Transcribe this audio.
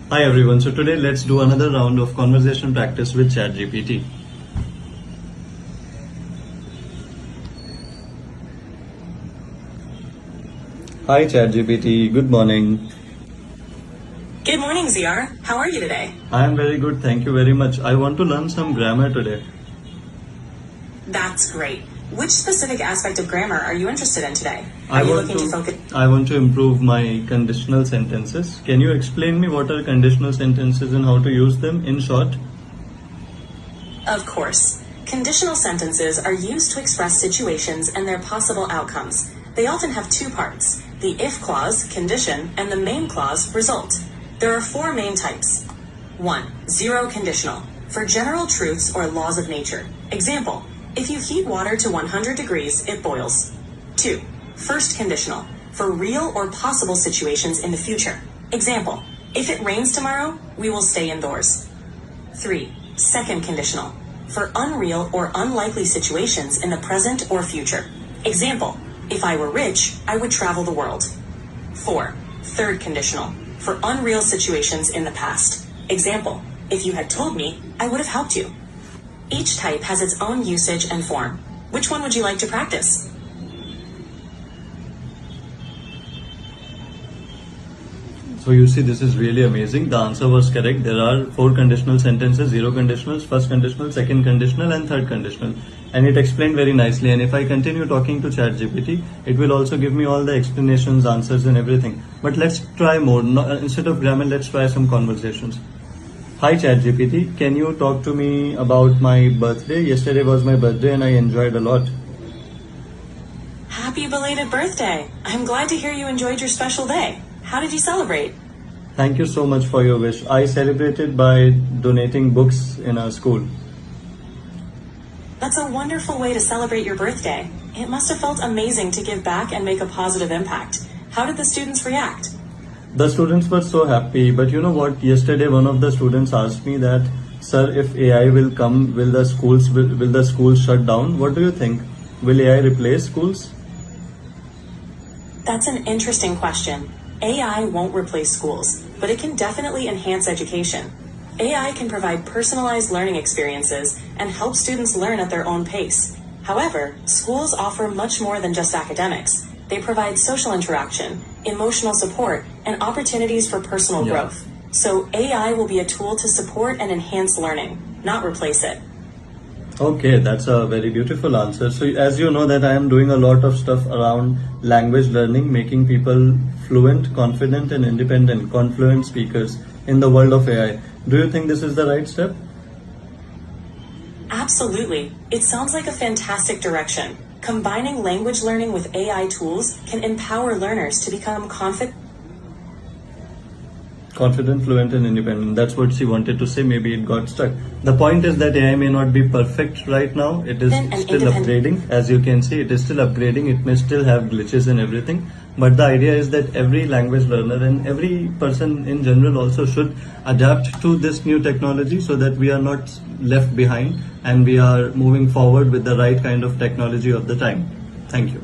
Hi everyone, so today let's do another round of conversation practice with ChatGPT. Hi ChatGPT, good morning. Good morning, ZR. How are you today? I am very good, thank you very much. I want to learn some grammar today. That's great. Which specific aspect of grammar are you interested in today? I Are you want looking to focus? I want to improve my conditional sentences. Can you explain me what are conditional sentences and how to use them in short? Of course. Conditional sentences are used to express situations and their possible outcomes. They often have two parts: the if clause, condition, and the main clause, result. There are four main types. 1. Zero conditional, for general truths or laws of nature. Example: if you heat water to 100 degrees, it boils. 2. First conditional, for real or possible situations in the future. Example: if it rains tomorrow, we will stay indoors. 3. Second conditional, for unreal or unlikely situations in the present or future. Example: if I were rich, I would travel the world. 4. Third conditional, for unreal situations in the past. Example: if you had told me, I would have helped you. Each type has its own usage and form. Which one would you like to practice? So you see, this is really amazing. The answer was correct. There are four conditional sentences: zero conditionals, first conditional, second conditional, and third conditional. And it explained very nicely. And if I continue talking to ChatGPT, it will also give me all the explanations, answers, and everything. But let's try more. Instead of grammar, let's try some conversations. Hi ChatGPT, can you talk to me about my birthday? Yesterday was my birthday and I enjoyed a lot. Happy belated birthday! I'm glad to hear you enjoyed your special day. How did you celebrate? Thank you so much for your wish. I celebrated by donating books in our school. That's a wonderful way to celebrate your birthday. It must have felt amazing to give back and make a positive impact. How did the students react? The students were so happy, but you know what? Yesterday one of the students asked me that, "Sir, if AI will come, will the schools shut down? What do you think? Will AI replace schools?" That's an interesting question. AI won't replace schools, but it can definitely enhance education. AI can provide personalized learning experiences and help students learn at their own pace. However, schools offer much more than just academics. They provide social interaction, emotional support, and opportunities for personal growth. So AI will be a tool to support and enhance learning, not replace it. Okay, that's a very beautiful answer. So as you know that I am doing a lot of stuff around language learning, making people fluent, confident and independent, confluent speakers in the world of AI. Do you think this is the right step? Absolutely. It sounds like a fantastic direction. Combining language learning with AI tools can empower learners to become confident, Fluent and independent. That's what she wanted to say. Maybe it got stuck. The point is that AI may not be perfect right now. It is still upgrading. As you can see, it is still upgrading. It may still have glitches and everything. But the idea is that every language learner and every person in general also should adapt to this new technology so that we are not left behind and we are moving forward with the right kind of technology of the time. Thank you.